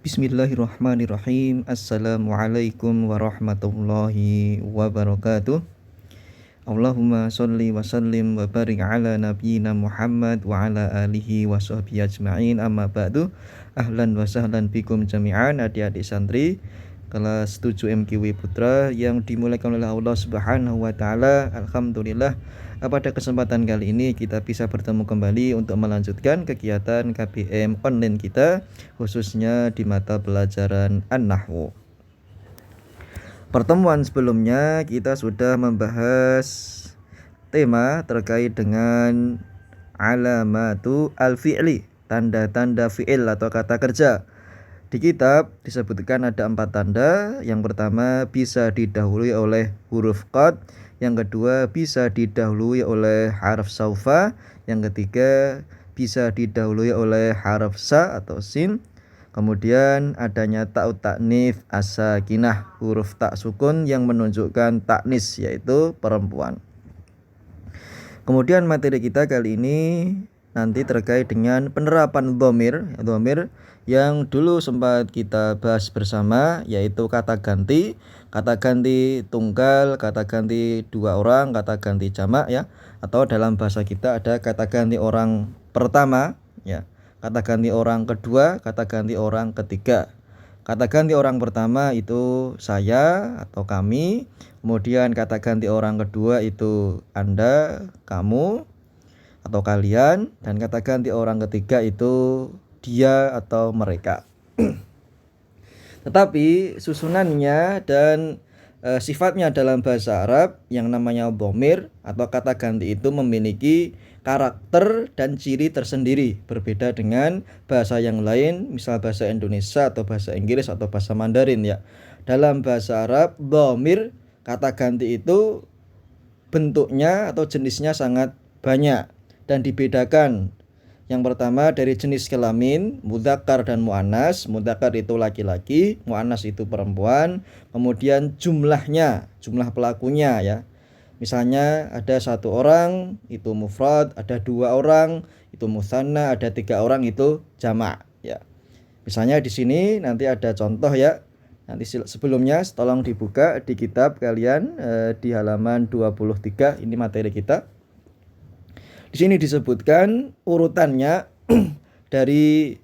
Bismillahirrahmanirrahim. Assalamualaikum warahmatullahi wabarakatuh. Allahumma sholli wa sallim wa barik ala nabiyyina Muhammad wa ala alihi wa sahbihi ajma'in, amma ba'du. Ahlan wa sahlan bikum jami'an, adik-adik santri kelas 7 MKW Putra yang dimuliakan oleh Allah Subhanahu wa taala. Alhamdulillah, pada kesempatan kali ini kita bisa bertemu kembali untuk melanjutkan kegiatan KBM online kita, khususnya di mata pelajaran An-Nahwu. Pertemuan sebelumnya kita sudah membahas tema terkait dengan alamatu al-fi'li, tanda-tanda fi'il atau kata kerja. Di kitab disebutkan ada 4 tanda. Yang pertama bisa didahului oleh huruf qad, yang kedua bisa didahului oleh harf saufa, yang ketiga bisa didahului oleh harf sa atau sin. Kemudian adanya ta'ut ta'nits as-sakinah, huruf tak sukun yang menunjukkan taknis, yaitu perempuan. Kemudian materi kita kali ini nanti terkait dengan penerapan dhamir yang dulu sempat kita bahas bersama, yaitu kata ganti tunggal, kata ganti dua orang, kata ganti jamak ya, atau dalam bahasa kita ada kata ganti orang pertama ya, kata ganti orang kedua, kata ganti orang ketiga. Kata ganti orang pertama itu saya atau kami, kemudian kata ganti orang kedua itu Anda, kamu atau kalian, dan kata ganti orang ketiga itu dia atau mereka. Tetapi susunannya dan sifatnya dalam bahasa Arab yang namanya dhamir atau kata ganti itu memiliki karakter dan ciri tersendiri, berbeda dengan bahasa yang lain, misal bahasa Indonesia atau bahasa Inggris atau bahasa Mandarin ya. Dalam bahasa Arab, dhamir kata ganti itu bentuknya atau jenisnya sangat banyak dan dibedakan. Yang pertama dari jenis kelamin, mudzakkar dan muannas. Mudzakkar itu laki-laki, muannas itu perempuan. Kemudian jumlahnya, jumlah pelakunya ya. Misalnya ada 1 orang itu mufrad, ada 2 orang itu mutsanna, ada 3 orang itu jamak ya. Misalnya di sini nanti ada contoh ya. Nanti sebelumnya tolong dibuka di kitab kalian di halaman 23, ini materi kita. Di sini disebutkan urutannya dari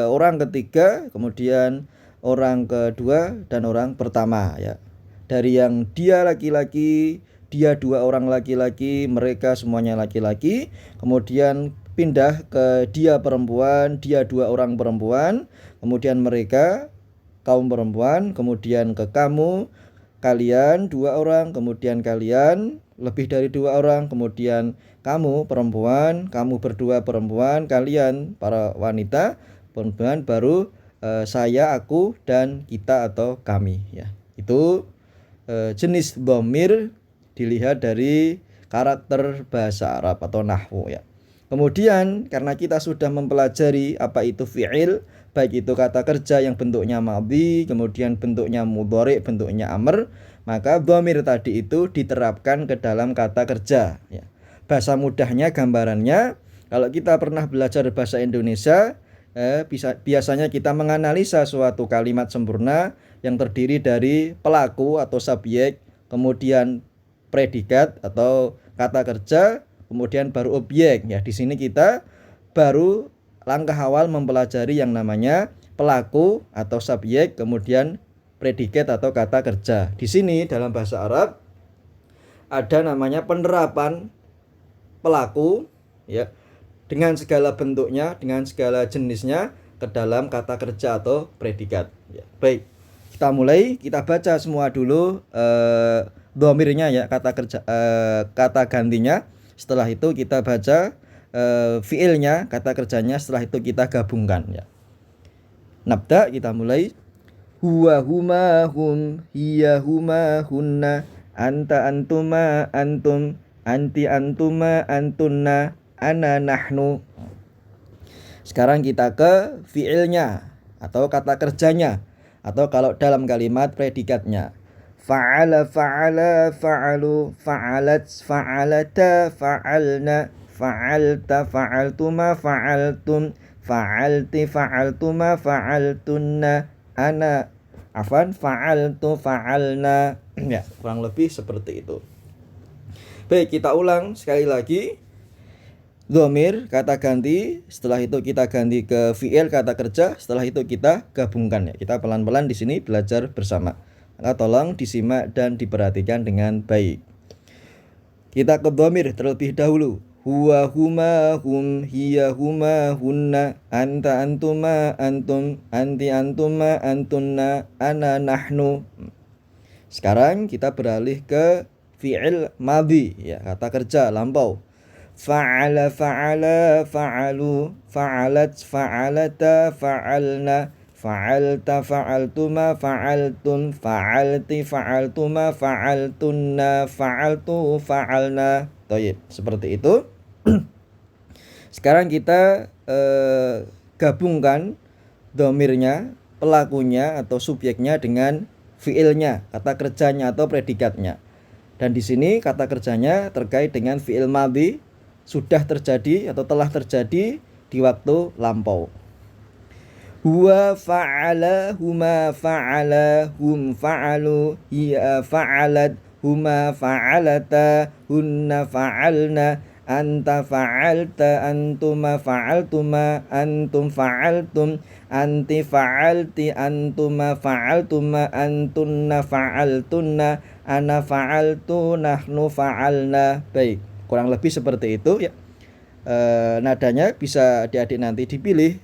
orang ketiga, kemudian orang kedua dan orang pertama ya. Dari yang dia laki-laki, dia 2 orang laki-laki, mereka semuanya laki-laki, kemudian pindah ke dia perempuan, dia 2 orang perempuan, kemudian mereka kaum perempuan, kemudian ke kamu, kalian 2 orang, kemudian kalian lebih dari 2 orang, kemudian kamu perempuan, kamu berdua perempuan, kalian para wanita perempuan, baru saya, aku, dan kita atau kami ya. Itu jenis dhamir dilihat dari karakter bahasa Arab atau nahwu ya. Kemudian karena kita sudah mempelajari apa itu fi'il, baik itu kata kerja yang bentuknya madhi, kemudian bentuknya mudhari, bentuknya amr, maka dhamir tadi itu diterapkan ke dalam kata kerja ya. Bahasa mudahnya, gambarannya, kalau kita pernah belajar bahasa Indonesia, biasanya kita menganalisa suatu kalimat sempurna yang terdiri dari pelaku atau subjek, kemudian predikat atau kata kerja, kemudian baru objek ya. Di sini kita baru langkah awal mempelajari yang namanya pelaku atau subjek, kemudian predikat atau kata kerja. Di sini dalam bahasa Arab ada namanya penerapan pelaku ya, dengan segala bentuknya, dengan segala jenisnya ke dalam kata kerja atau predikat ya. Baik, kita mulai, kita baca semua dulu dhamirnya ya, kata kerja, kata gantinya. Setelah itu kita baca fiilnya, kata kerjanya. Setelah itu kita gabungkan ya. Nabda, kita mulai. Huwa huma hum, hiya huma hunna, anta antuma antum, anti antuma antunna, ana nahnu. Sekarang kita ke fiilnya atau kata kerjanya, atau kalau dalam kalimat predikatnya. Fa'ala fa'ala fa'alu, fa'alat fa'alata fa'alna, fa'alta fa'altuma fa'altum, fa'alti, fa'altuma, fa'altunna, ana, afan, fa'altu, fa'alna. Ya, kurang lebih seperti itu. Baik, kita ulang sekali lagi. Dhamir kata ganti, setelah itu kita ganti ke fi'il kata kerja, setelah itu kita gabungkan ya. Kita pelan-pelan di sini belajar bersama. Maka tolong disimak dan diperhatikan dengan baik. Kita ke dhamir terlebih dahulu. Huwa, huma, hum, hiya, huma, hunna, anta, antuma, antum, anti, antuma, antunna, ana, nahnu. Sekarang kita beralih ke fi'il madhi ya, kata kerja lampau. Fa'ala, fa'ala, fa'alu, fa'alat, fa'alata, fa'alna, fa'alta, fa'altuma, fa'altun, fa'alti, fa'altuma, fa'altunna, fa'altu, fa'alna. Toyib, seperti itu. Sekarang kita gabungkan dhamirnya, pelakunya atau subjeknya dengan fiilnya, kata kerjanya atau predikatnya. Dan di sini kata kerjanya terkait dengan fiil madhi, sudah terjadi atau telah terjadi di waktu lampau. Huwa fa'ala, huma fa'ala, hum fa'alu, hiya fa'alat, huma fa'alata, hunna fa'alna, anta fa'alta, antuma fa'altuma, antum fa'altum, anti fa'alti, antuma fa'altuma, antunna fa'altunna, ana fa'altu, nahnu fa'alna. Baik, kurang lebih seperti itu ya. Nadanya bisa adik-adik nanti dipilih,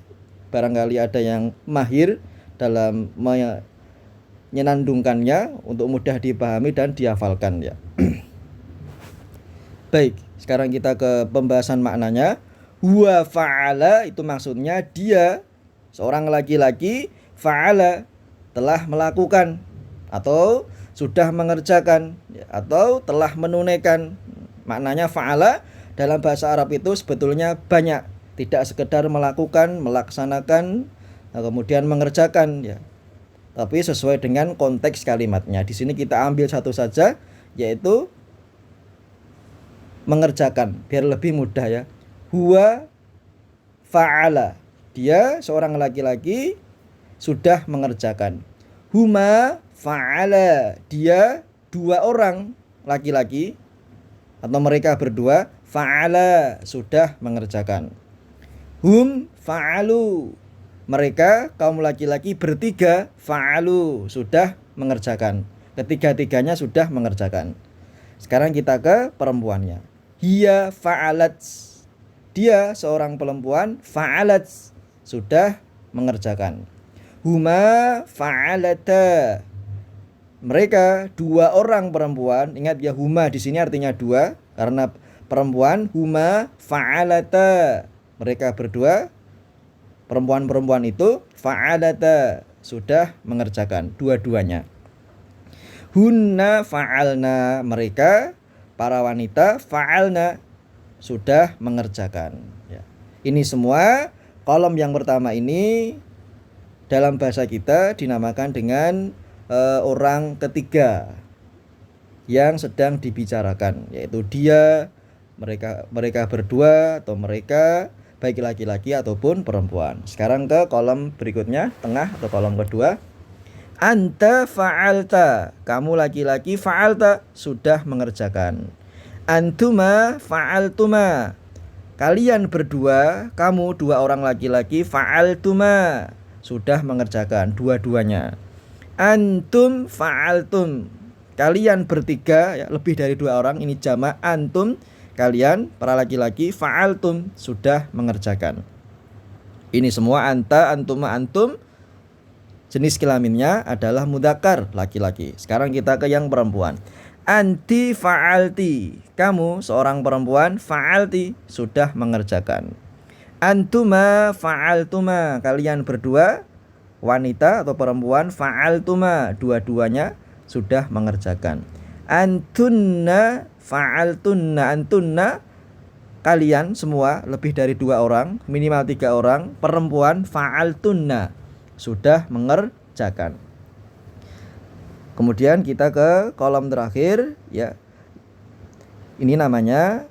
barangkali ada yang mahir dalam menyenandungkannya untuk mudah dipahami dan dihafalkan ya. Baik, sekarang kita ke pembahasan maknanya. Huwa fa'ala itu maksudnya dia, seorang laki-laki, fa'ala, telah melakukan atau sudah mengerjakan atau telah menunaikan. Maknanya fa'ala dalam bahasa Arab itu sebetulnya banyak, tidak sekedar melakukan, melaksanakan, kemudian mengerjakan ya. Tapi sesuai dengan konteks kalimatnya. Di sini kita ambil satu saja, yaitu mengerjakan, biar lebih mudah ya. Huwa fa'ala, dia seorang laki-laki sudah mengerjakan. Huma fa'ala, dia dua orang laki-laki atau mereka berdua, fa'ala, sudah mengerjakan. Hum fa'alu, mereka kaum laki-laki bertiga, fa'alu, sudah mengerjakan. Ketiga-tiganya sudah mengerjakan. Sekarang kita ke perempuannya. Hiya fa'alat, dia seorang perempuan, fa'alat, sudah mengerjakan. Huma fa'alata, mereka dua orang perempuan. Ingat ya, huma di sini artinya dua karena perempuan. Huma fa'alata, mereka berdua, perempuan-perempuan itu, fa'alata, sudah mengerjakan dua-duanya. Hunna fa'alna, mereka para wanita, fa'alna, sudah mengerjakan ya. Ini semua kolom yang pertama ini dalam bahasa kita dinamakan dengan orang ketiga yang sedang dibicarakan, yaitu dia, mereka berdua atau mereka, baik laki-laki ataupun perempuan. Sekarang ke kolom berikutnya, tengah atau kolom kedua. Anta fa'alta, kamu laki-laki, fa'alta, sudah mengerjakan. Antuma fa'altuma, kalian berdua, kamu dua orang laki-laki, fa'altuma, sudah mengerjakan dua-duanya. Antum fa'altum, kalian bertiga ya, lebih dari dua orang, ini jamak antum, kalian para laki-laki, fa'altum, sudah mengerjakan. Ini semua anta, antuma, antum, jenis kelaminnya adalah mudzakkar, laki-laki. Sekarang kita ke yang perempuan. Anti fa'alti, kamu seorang perempuan, fa'alti, sudah mengerjakan. Antuma fa'altuma, kalian berdua wanita atau perempuan, fa'altuma, dua-duanya sudah mengerjakan. Antunna fa'altunna, antunna, kalian semua lebih dari dua orang, minimal tiga orang, perempuan, fa'altunna, sudah mengerjakan. Kemudian kita ke kolom terakhir ya. Ini namanya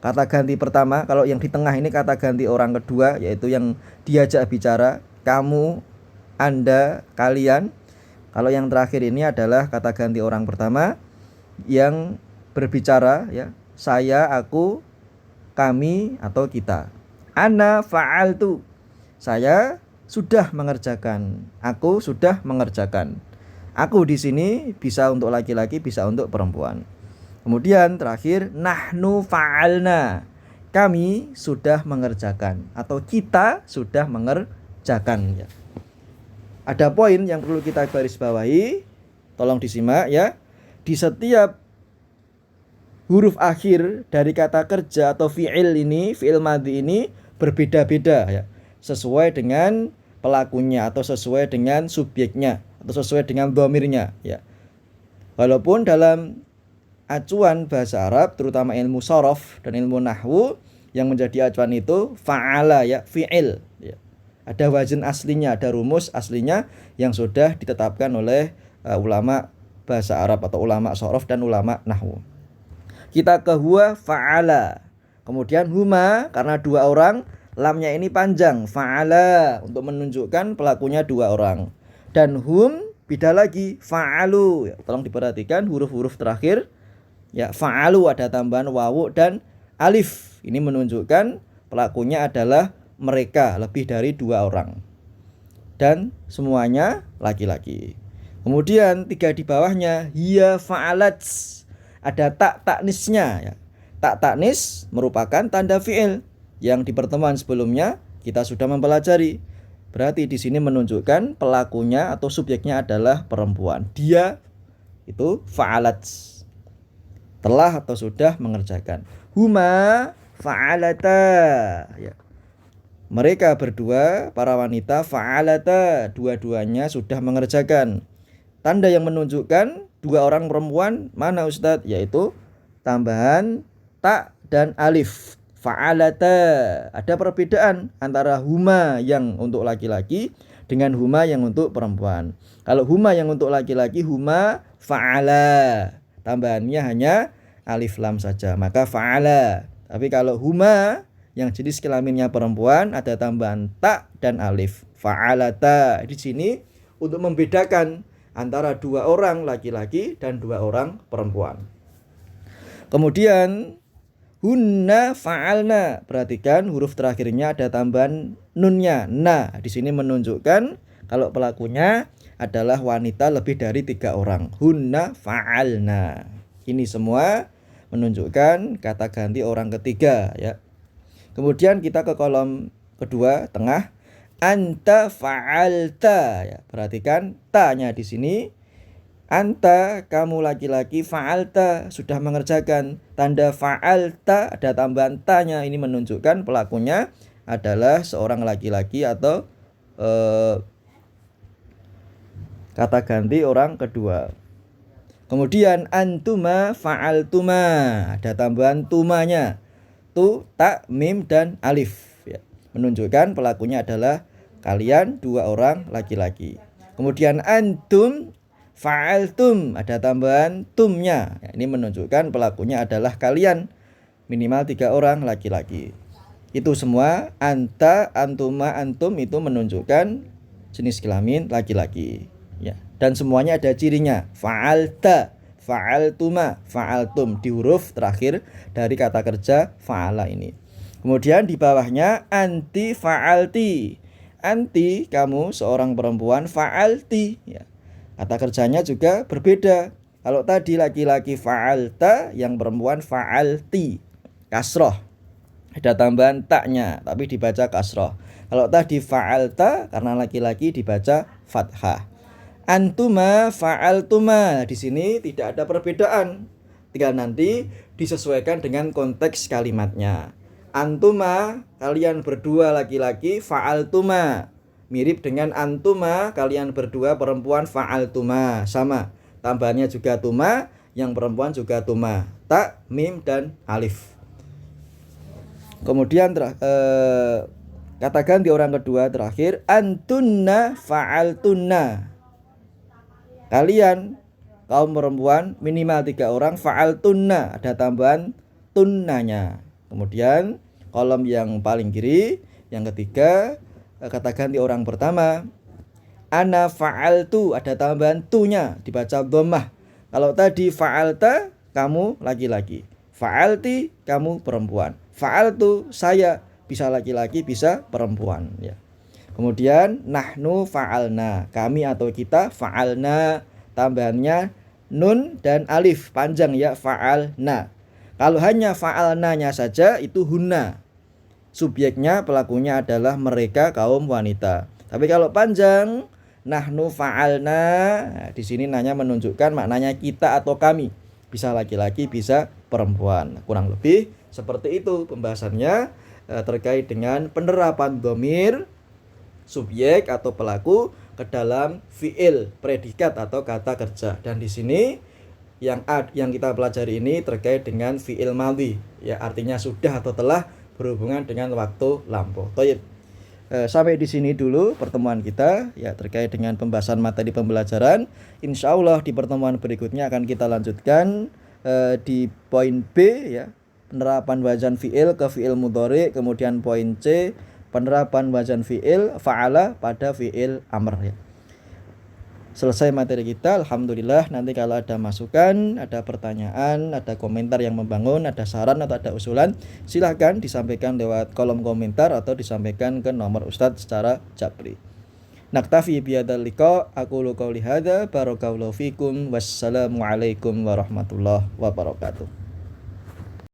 Kata ganti pertama, kalau yang di tengah ini kata ganti orang kedua, yaitu yang diajak bicara, kamu, Anda, kalian. Kalau yang terakhir ini adalah kata ganti orang pertama yang berbicara, ya, saya, aku, kami, atau kita. Ana fa'altu, saya sudah mengerjakan, aku sudah mengerjakan. Aku di sini bisa untuk laki-laki, bisa untuk perempuan. Kemudian terakhir, nahnu fa'alna, kami sudah mengerjakan atau kita sudah mengerjakan, ya. Ada poin yang perlu kita garis bawahi, tolong disimak ya. Di setiap huruf akhir dari kata kerja atau fi'il ini, fi'il madhi ini berbeda-beda, ya, sesuai dengan pelakunya atau sesuai dengan subjeknya atau sesuai dengan dhamirnya, ya. Walaupun dalam acuan bahasa Arab, terutama ilmu shorof dan ilmu nahwu, yang menjadi acuan itu fa'ala, ya, fi'il, ya. Ada wazn aslinya, ada rumus aslinya yang sudah ditetapkan oleh ulama bahasa Arab atau ulama shorof dan ulama nahwu. Kita ke huwa fa'ala. Kemudian huma, karena dua orang, lamnya ini panjang, fa'ala, untuk menunjukkan pelakunya dua orang. Dan hum beda lagi, fa'alu, ya, tolong diperhatikan huruf-huruf terakhir, ya, fa'alu ada tambahan wawu dan alif. Ini menunjukkan pelakunya adalah mereka, lebih dari dua orang, dan semuanya laki-laki. Kemudian tiga di bawahnya, hiya fa'alat, ada tak taknisnya, ya. Tak taknis merupakan tanda fi'il yang di pertemuan sebelumnya kita sudah mempelajari. Berarti di sini menunjukkan pelakunya atau subjeknya adalah perempuan. Dia itu fa'alat, telah atau sudah mengerjakan. Huma fa'alata, ya. Mereka berdua, para wanita, fa'alata, dua-duanya sudah mengerjakan. Tanda yang menunjukkan dua orang perempuan mana Ustadz? Yaitu tambahan tak dan alif. Fa'alata. Ada perbedaan antara huma yang untuk laki-laki dengan huma yang untuk perempuan. Kalau huma yang untuk laki-laki, huma fa'ala, tambahannya hanya alif lam saja, maka fa'ala. Tapi kalau huma yang jenis kelaminnya perempuan, ada tambahan tak dan alif, fa'alata. Di sini untuk membedakan antara dua orang laki-laki dan dua orang perempuan. Kemudian hunna fa'alna, perhatikan huruf terakhirnya ada tambahan nunnya, na. Di sini menunjukkan kalau pelakunya adalah wanita lebih dari 3 orang. Hunna fa'alna. Ini semua menunjukkan kata ganti orang ketiga, ya. Kemudian kita ke kolom kedua tengah, anta fa'alta, ya. Perhatikan ta-nya di sini. Anta, kamu laki-laki, fa'alta, sudah mengerjakan. Tanda fa'alta ada tambahan ta-nya, ini menunjukkan pelakunya adalah seorang laki-laki atau kata ganti orang kedua. Kemudian antuma fa'altuma, ada tambahan tumanya, tu, tak, mim, dan alif, ya. Menunjukkan pelakunya adalah kalian, 2 orang laki-laki. Kemudian antum fa'altum, ada tambahan tumnya, ya. Ini menunjukkan pelakunya adalah kalian, minimal 3 orang laki-laki. Itu semua anta, antuma, antum itu menunjukkan jenis kelamin laki-laki, ya. Dan semuanya ada cirinya, fa'alta, fa'altuma, fa'altum, di huruf terakhir dari kata kerja fa'ala ini. Kemudian di bawahnya anti fa'alti, anti, kamu seorang perempuan, fa'alti, ya. Kata kerjanya juga berbeda. Kalau tadi laki-laki fa'alta, yang perempuan fa'alti, kasroh, ada tambahan taknya tapi dibaca kasroh. Kalau tadi fa'alta, karena laki-laki dibaca fathah. Antuma fa'altuma, di sini tidak ada perbedaan, tinggal nanti disesuaikan dengan konteks kalimatnya. Antuma, kalian berdua laki-laki, fa'altuma, mirip dengan antuma, kalian berdua perempuan, fa'altuma, sama, tambahannya juga tuma, yang perempuan juga tuma, tak, mim, dan alif. Kemudian kata ganti orang kedua terakhir, antunna fa'altunna, kalian kaum perempuan minimal 3 orang, fa'altunna, ada tambahan tunnanya, Kemudian kolom yang paling kiri, yang ketiga, kata ganti orang pertama. Ana fa'altu, ada tambahan tu-nya, dibaca dhammah. Kalau tadi fa'alta, kamu laki-laki. Fa'alti, kamu perempuan. Fa'altu, saya, bisa laki-laki, bisa perempuan, ya. Kemudian nahnu fa'alna, kami atau kita fa'alna, tambahannya nun dan alif panjang ya, fa'alna. Kalau hanya fa'alnanya saja itu hunna. Subjeknya, pelakunya adalah mereka kaum wanita. Tapi kalau panjang nahnu fa'alna, nah, di sini nanya menunjukkan maknanya kita atau kami. Bisa laki-laki, bisa perempuan. Kurang lebih seperti itu pembahasannya terkait dengan penerapan dhamir subjek atau pelaku ke dalam fiil, predikat atau kata kerja. Dan di sini yang kita pelajari ini terkait dengan fiil madhi, ya, artinya sudah atau telah berhubungan dengan waktu lampau. Baik. Sampai di sini dulu pertemuan kita ya terkait dengan pembahasan materi pembelajaran. Insya Allah di pertemuan berikutnya akan kita lanjutkan di poin B ya, penerapan wazan fiil ke fiil mudhari, kemudian poin C penerapan wazan fiil fa'ala pada fiil amr ya. Selesai materi kita, alhamdulillah. Nanti kalau ada masukan, ada pertanyaan, ada komentar yang membangun, ada saran atau ada usulan, silahkan disampaikan lewat kolom komentar atau disampaikan ke nomor Ustadz secara japri. Naktafi bihadzal liqa, aqulu qouli hadza, barakallahu fikum, wassalamualaikum warahmatullahi wabarakatuh.